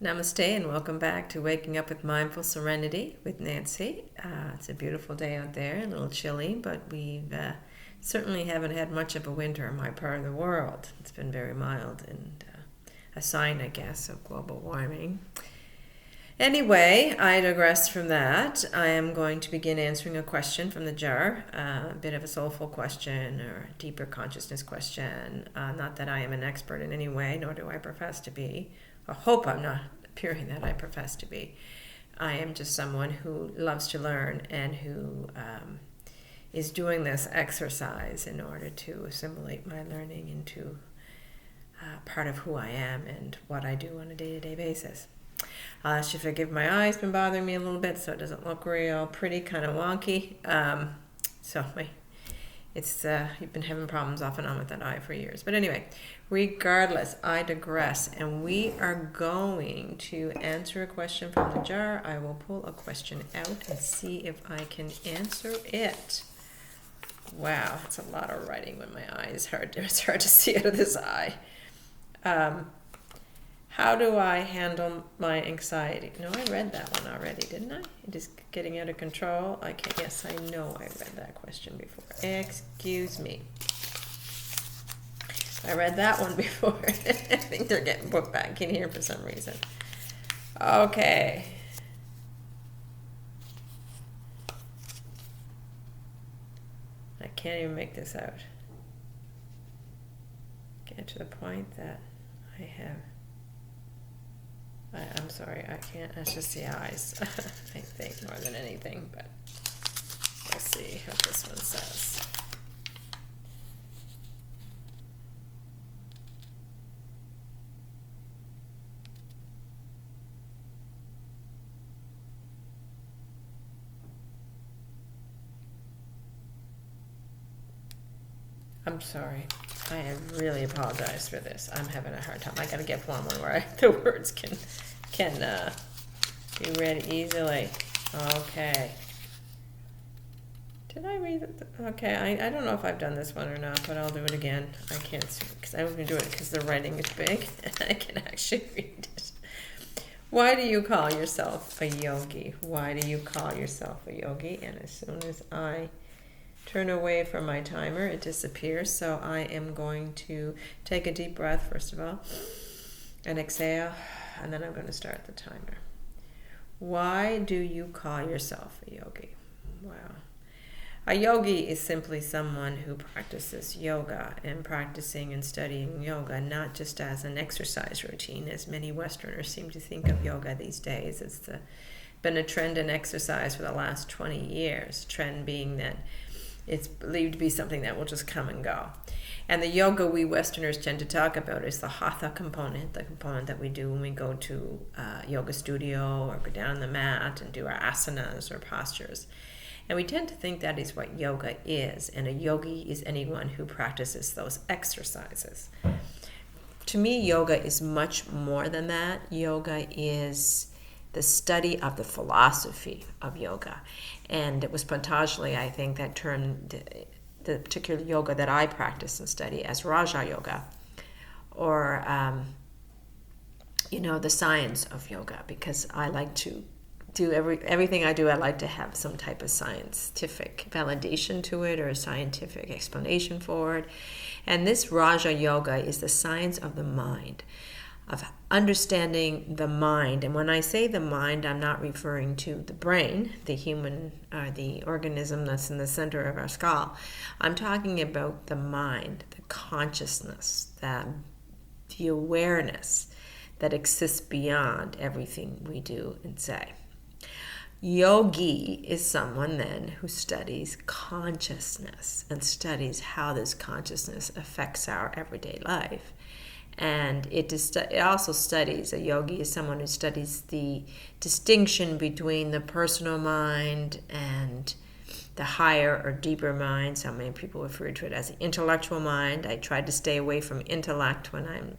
Namaste and welcome back to Waking Up with Mindful Serenity with Nancy. It's a beautiful day out there, a little chilly, but we certainly haven't had much of a winter in my part of the world. It's been very mild and a sign, I guess, of global warming. Anyway, I digress from that. I am going to begin answering a question from the jar, a bit of a soulful question or a deeper consciousness question. Not that I am an expert in any way, nor do I profess to be. I hope I'm not appearing that I profess to be. I am just someone who loves to learn and who is doing this exercise in order to assimilate my learning into part of who I am and what I do on a day-to-day basis. I'll ask you to forgive my eye's been bothering me a little bit, so it doesn't look real pretty, kind of wonky. You've been having problems off and on with that eye for years. But anyway, regardless, I digress, and we are going to answer a question from the jar. I will pull a question out and see if I can answer it. Wow, that's a lot of writing when my eye is hard. It's hard to see out of this eye. How do I handle my anxiety? No, I read that one already, didn't I? It is getting out of control. Okay, yes, I know I read that question before. Excuse me. I read that one before. I think they're getting put back in here for some reason. Okay. I can't even make this out. Get to the point that I have... I'm sorry, I can't. That's just the eyes, I think, more than anything. But we'll see what this one says. I'm sorry. I really apologize for this. I'm having a hard time. I gotta get one where the words can be read easily. Okay. Did I read it? Okay, I don't know if I've done this one or not, but I'll do it again. I can't see because I was gonna do it because the writing is big and I can actually read it. Why do you call yourself a yogi? Why do you call yourself a yogi? And as soon as I turn away from my timer, it disappears. So I am going to take a deep breath first of all and exhale, and then I'm going to start the timer. Why do you call yourself a yogi? Wow. A yogi is simply someone who practices yoga, and practicing and studying yoga not just as an exercise routine, as many Westerners seem to think of yoga these days. It's been a trend in exercise for the last 20 years, trend being that it's believed to be something that will just come and go. And the yoga we Westerners tend to talk about is the hatha component, the component that we do when we go to a yoga studio or go down on the mat and do our asanas or postures. And we tend to think that is what yoga is, and a yogi is anyone who practices those exercises. To me, yoga is much more than that. Yoga is the study of the philosophy of yoga. And it was Patanjali, I think, that termed the particular yoga that I practice and study as Raja Yoga, or, the science of yoga, because I like to do everything I do, I like to have some type of scientific validation to it or a scientific explanation for it. And this Raja Yoga is the science of the mind, of understanding the mind. And when I say the mind, I'm not referring to the brain, the human, the organism that's in the center of our skull. I'm talking about the mind, the consciousness, the awareness that exists beyond everything we do and say. Yogi is someone then who studies consciousness and studies how this consciousness affects our everyday life. And it also studies, a yogi is someone who studies the distinction between the personal mind and the higher or deeper mind. So many people refer to it as the intellectual mind. I try to stay away from intellect when I'm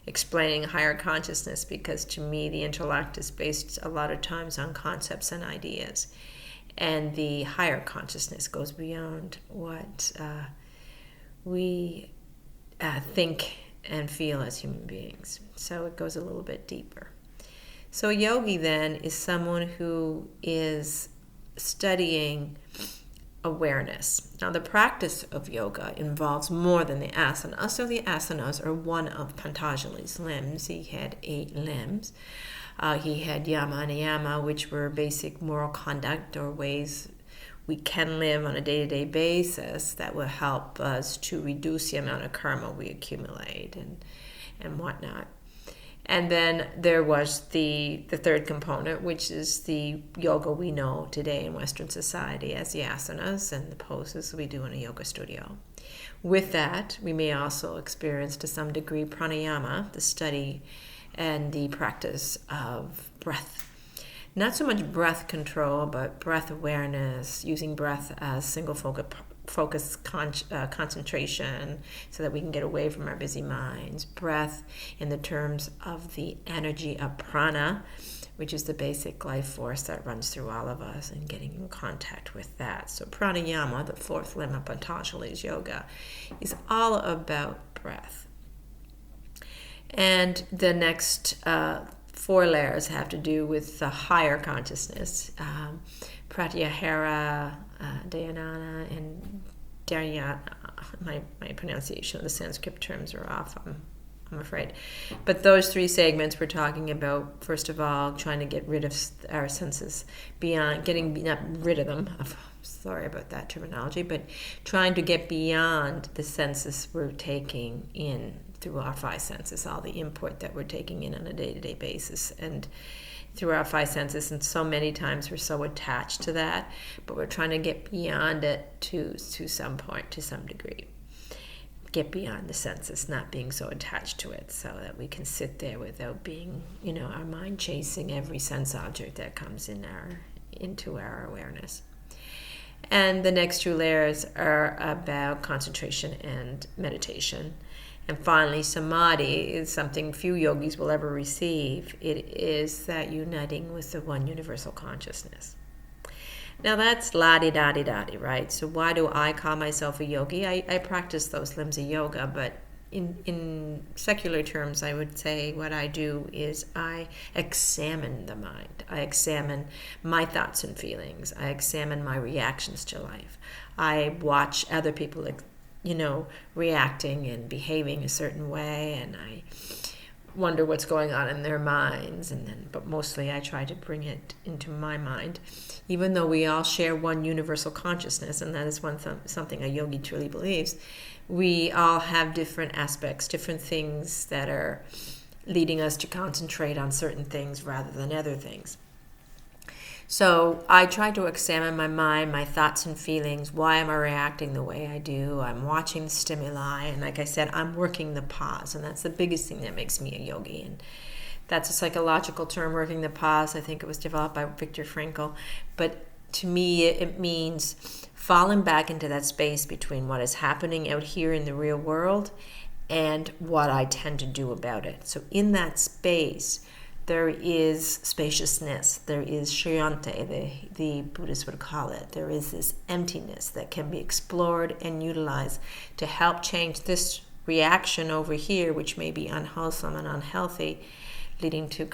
explaining higher consciousness, because to me the intellect is based a lot of times on concepts and ideas. And the higher consciousness goes beyond what we think and feel as human beings. So it goes a little bit deeper. So a yogi then is someone who is studying awareness. Now the practice of yoga involves more than the asana. So the asanas are one of Patanjali's limbs. He had 8 limbs. He had yama and niyama, which were basic moral conduct or ways we can live on a day-to-day basis that will help us to reduce the amount of karma we accumulate and whatnot. And then there was the third component, which is the yoga we know today in Western society as the asanas and the poses we do in a yoga studio. With that, we may also experience to some degree pranayama, the study and the practice of breath. Not so much breath control, but breath awareness, using breath as single focus concentration so that we can get away from our busy minds. Breath in the terms of the energy of prana, which is the basic life force that runs through all of us, and getting in contact with that. So pranayama, the 4th limb of Patanjali's yoga, is all about breath. And the next 4 layers have to do with the higher consciousness. Pratyahara, Dhyana, and Dhyana. My pronunciation of the Sanskrit terms are off, I'm afraid. But those 3 segments we're talking about, first of all, trying to get rid of our senses, not rid of them, sorry about that terminology, but trying to get beyond the senses we're taking in through our 5 senses, all the input that we're taking in on a day-to-day basis. And through our 5 senses, and so many times we're so attached to that, but we're trying to get beyond it to some point, to some degree. Get beyond the senses, not being so attached to it, so that we can sit there without being, our mind chasing every sense object that comes into our awareness. And the next 2 layers are about concentration and meditation. And finally, samadhi is something few yogis will ever receive. It is that uniting with the one universal consciousness. Now that's la-di-da-di-da-di, right? So why do I call myself a yogi? I practice those limbs of yoga, but in secular terms, I would say what I do is I examine the mind. I examine my thoughts and feelings. I examine my reactions to life. I watch other people reacting and behaving a certain way, and I wonder what's going on in their minds, but mostly I try to bring it into my mind, even though we all share one universal consciousness, and that is something a yogi truly believes. We all have different aspects, different things that are leading us to concentrate on certain things rather than other things. So I try to examine my mind, my thoughts and feelings. Why am I reacting the way I do? I'm watching the stimuli, and like I said, I'm working the pause, and that's the biggest thing that makes me a yogi. And that's a psychological term, working the pause. I think it was developed by Viktor Frankl. But to me, it means falling back into that space between what is happening out here in the real world and what I tend to do about it. So in that space, there is spaciousness, there is shriyante, the Buddhists would call it. There is this emptiness that can be explored and utilized to help change this reaction over here, which may be unwholesome and unhealthy, leading to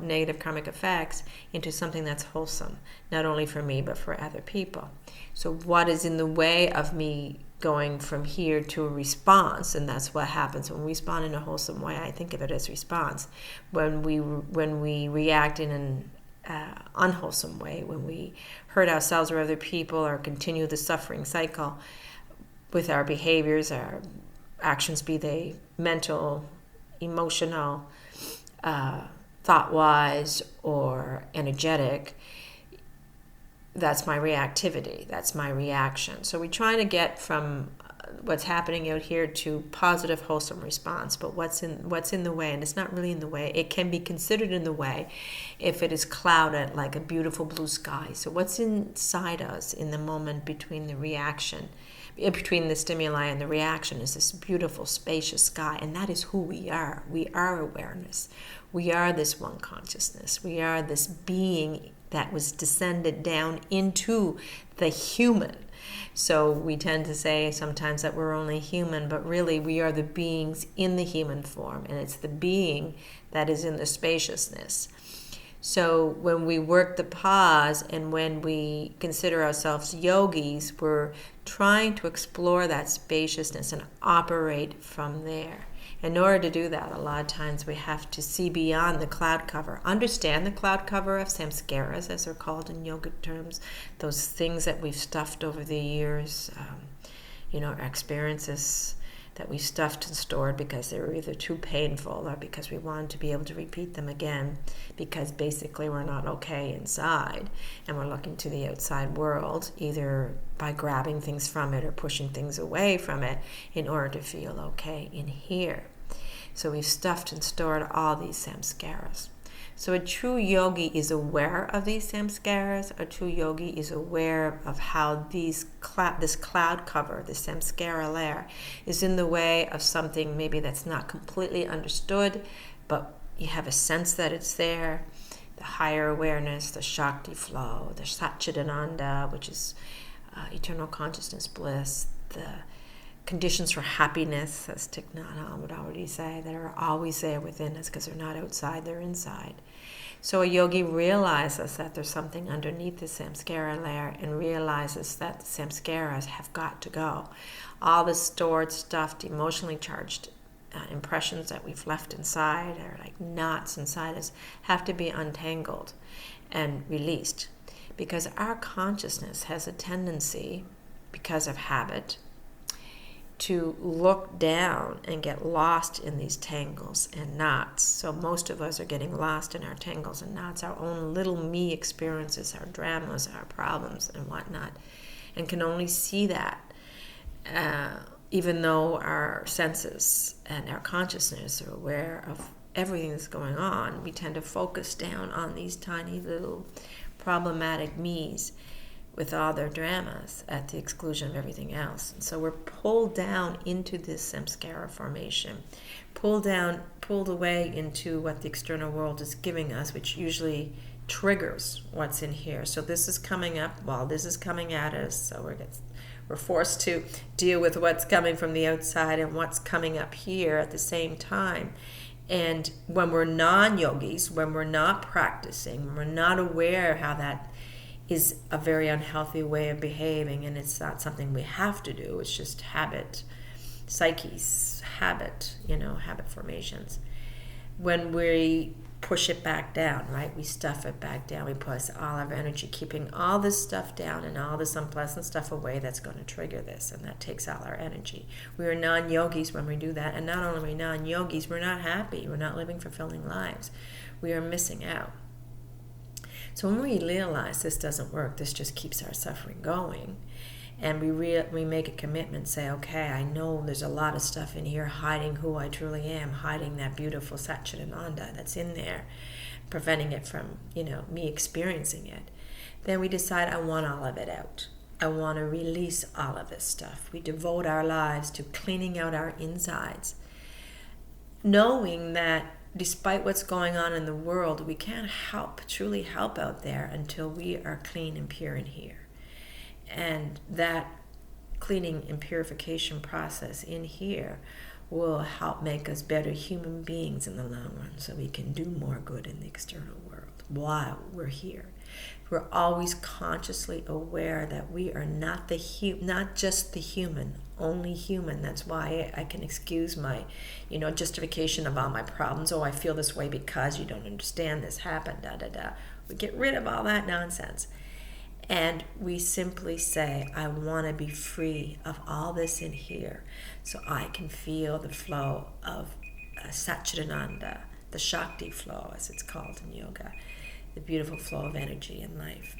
negative karmic effects, into something that's wholesome, not only for me, but for other people. So what is in the way of me going from here to a response? And that's what happens when we respond in a wholesome way. I think of it as response. When we react in an unwholesome way, when we hurt ourselves or other people, or continue the suffering cycle with our behaviors, our actions, be they mental, emotional, thought-wise, or energetic, that's my reactivity, that's my reaction. So we're trying to get from what's happening out here to positive, wholesome response. But what's in the way, and it's not really in the way, it can be considered in the way if it is clouded like a beautiful blue sky. So what's inside us in the moment between the reaction, between the stimuli and the reaction, is this beautiful, spacious sky, and that is who we are. We are awareness. We are this one consciousness. We are this being that was descended down into the human. So we tend to say sometimes that we're only human, but really we are the beings in the human form, and it's the being that is in the spaciousness. So when we work the pause and when we consider ourselves yogis, we're trying to explore that spaciousness and operate from there. In order to do that, a lot of times we have to see beyond the cloud cover, understand the cloud cover of samskaras, as they're called in yoga terms, those things that we've stuffed over the years, our experiences that we stuffed and stored because they were either too painful or because we wanted to be able to repeat them again, because basically we're not okay inside and we're looking to the outside world either by grabbing things from it or pushing things away from it in order to feel okay in here. So we've stuffed and stored all these samskaras. So a true yogi is aware of these samskaras. A true yogi is aware of how this cloud cover, the samskara layer, is in the way of something maybe that's not completely understood, but you have a sense that it's there. The higher awareness, the Shakti flow, the Satchidananda, which is eternal consciousness bliss, the conditions for happiness, as Thich Nhat Hanh would already say, that are always there within us because they're not outside, they're inside. So a yogi realizes that there's something underneath the samskara layer and realizes that the samskaras have got to go. All the stored, stuffed, emotionally charged impressions that we've left inside, or like knots inside us, have to be untangled and released. Because our consciousness has a tendency, because of habit, to look down and get lost in these tangles and knots. So most of us are getting lost in our tangles and knots, our own little me experiences, our dramas, our problems and whatnot, and can only see that even though our senses and our consciousness are aware of everything that's going on. We tend to focus down on these tiny little problematic me's with all their dramas at the exclusion of everything else. And so we're pulled down into this samskara formation, pulled away into what the external world is giving us, which usually triggers what's in here. So this is coming up while this is coming at us. So we're forced to deal with what's coming from the outside and what's coming up here at the same time. And when we're non-yogis, when we're not practicing, when we're not aware how that is a very unhealthy way of behaving, and it's not something we have to do, it's just habit, psyches, habit formations. When we push it back down, right, we stuff it back down, we put all of our energy keeping all this stuff down and all this unpleasant stuff away, that's going to trigger this, and that takes all our energy. We are non-yogis when we do that, and not only are we non-yogis, we're not happy, we're not living fulfilling lives, we are missing out. So when we realize this doesn't work, this just keeps our suffering going, and we make a commitment, say, okay, I know there's a lot of stuff in here hiding who I truly am, hiding that beautiful Satchidananda that's in there, preventing it from, me experiencing it. Then we decide, I want all of it out. I want to release all of this stuff. We devote our lives to cleaning out our insides, knowing that despite what's going on in the world, we can't truly help out there until we are clean and pure in here. And that cleaning and purification process in here will help make us better human beings in the long run, so we can do more good in the external world while we're here. We're always consciously aware that we are not just the human, only human. That's why I can excuse my, justification of all my problems. Oh, I feel this way because you don't understand this happened, We get rid of all that nonsense. And we simply say, I want to be free of all this in here so I can feel the flow of Satchidananda, the Shakti flow, as it's called in yoga, the beautiful flow of energy in life.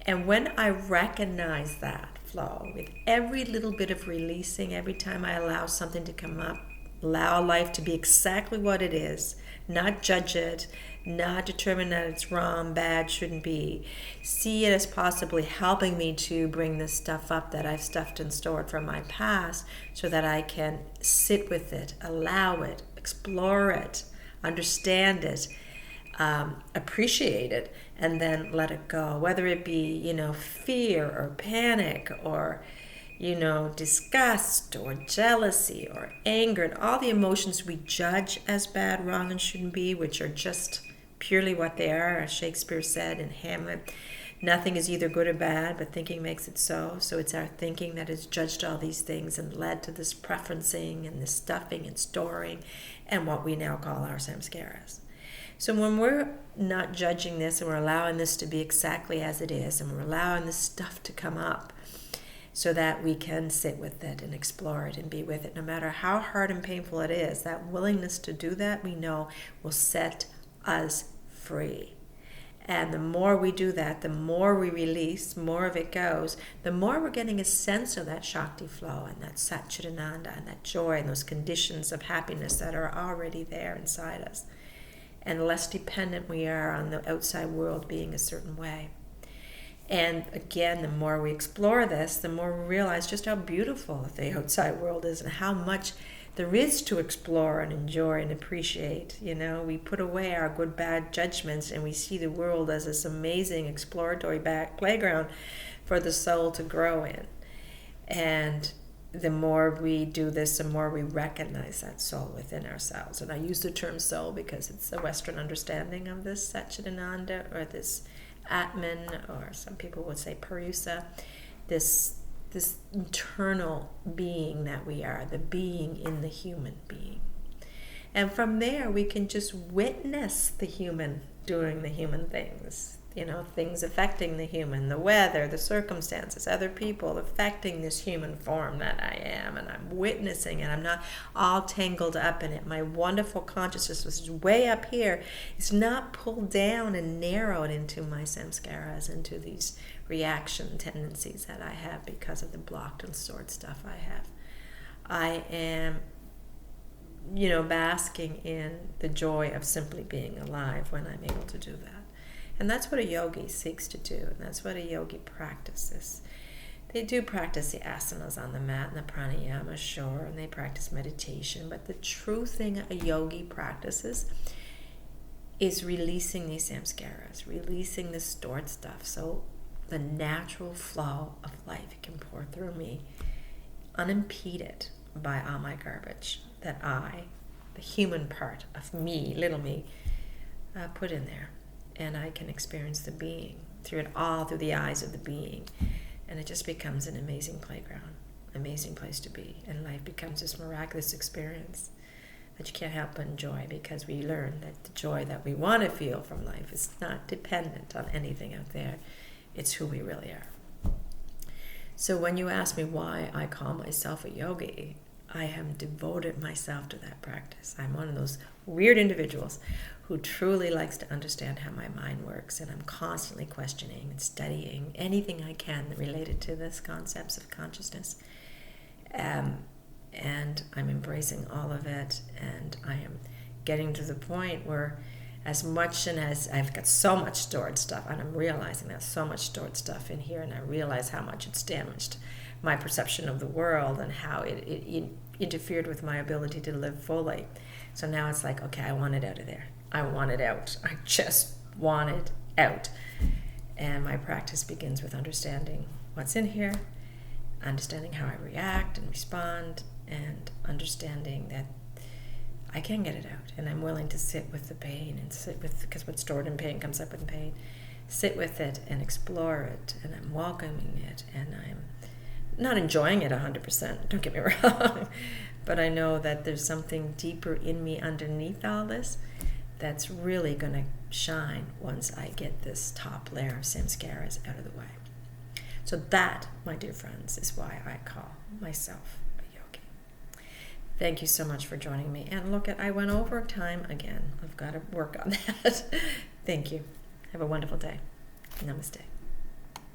And when I recognize that flow, with every little bit of releasing, every time I allow something to come up, allow life to be exactly what it is, not judge it, not determine that it's wrong, bad, shouldn't be. See it as possibly helping me to bring this stuff up that I've stuffed and stored from my past, so that I can sit with it, allow it, explore it, understand it, appreciate it and then let it go, whether it be, fear or panic or, disgust or jealousy or anger, and all the emotions we judge as bad, wrong, and shouldn't be, which are just purely what they are, as Shakespeare said in Hamlet. Nothing is either good or bad, but thinking makes it so. So it's our thinking that has judged all these things and led to this preferencing and this stuffing and storing and what we now call our samskaras. So when we're not judging this and we're allowing this to be exactly as it is, and we're allowing this stuff to come up so that we can sit with it and explore it and be with it, no matter how hard and painful it is, that willingness to do that, we know, will set us free. And the more we do that, the more we release, more of it goes, the more we're getting a sense of that Shakti flow and that Satchidananda and that joy and those conditions of happiness that are already there inside us. And the less dependent we are on the outside world being a certain way. And again, the more we explore this, the more we realize just how beautiful the outside world is and how much there is to explore and enjoy and appreciate. We put away our good, bad judgments and we see the world as this amazing exploratory playground for the soul to grow in. And the more we do this, the more we recognize that soul within ourselves. And I use the term soul because it's a Western understanding of this Satchidananda, or this Atman, or some people would say Purusa, this internal being that we are, the being in the human being. And from there, we can just witness the human doing the human things, things affecting the human, the weather, the circumstances, other people affecting this human form that I am, and I'm witnessing it. I'm not all tangled up in it. My wonderful consciousness, which is way up here, is not pulled down and narrowed into my samskaras, into these reaction tendencies that I have because of the blocked and stored stuff I have. I am, basking in the joy of simply being alive when I'm able to do that. And that's what a yogi seeks to do, and that's what a yogi practices. They do practice the asanas on the mat and the pranayama, sure, and they practice meditation, but the true thing a yogi practices is releasing these samskaras, releasing the stored stuff, so the natural flow of life can pour through me unimpeded by all my garbage that I, the human part of me, little me, put in there. And I can experience the being through it all, through the eyes of the being. And it just becomes an amazing playground, amazing place to be. And life becomes this miraculous experience that you can't help but enjoy, because we learn that the joy that we want to feel from life is not dependent on anything out there. It's who we really are. So when you ask me why I call myself a yogi, I have devoted myself to that practice. I'm one of those weird individuals who truly likes to understand how my mind works, and I'm constantly questioning and studying anything I can related to this concepts of consciousness. And I'm embracing all of it, and I am getting to the point where as much and as I've got so much stored stuff, and I'm realizing there's so much stored stuff in here, and I realize how much it's damaged my perception of the world and how it interfered with my ability to live fully. So now it's like, okay, I want it out of there. I want it out. I just want it out. And my practice begins with understanding what's in here, understanding how I react and respond, and understanding that I can get it out, and I'm willing to sit with the pain and sit with, because what's stored in pain comes up in pain, sit with it and explore it, and I'm welcoming it, and I'm not enjoying it 100%, don't get me wrong, but I know that there's something deeper in me underneath all this that's really going to shine once I get this top layer of samskaras out of the way. So that, my dear friends, is why I call myself a yogi. Thank you so much for joining me. And look, I went over time again. I've got to work on that. Thank you. Have a wonderful day. Namaste.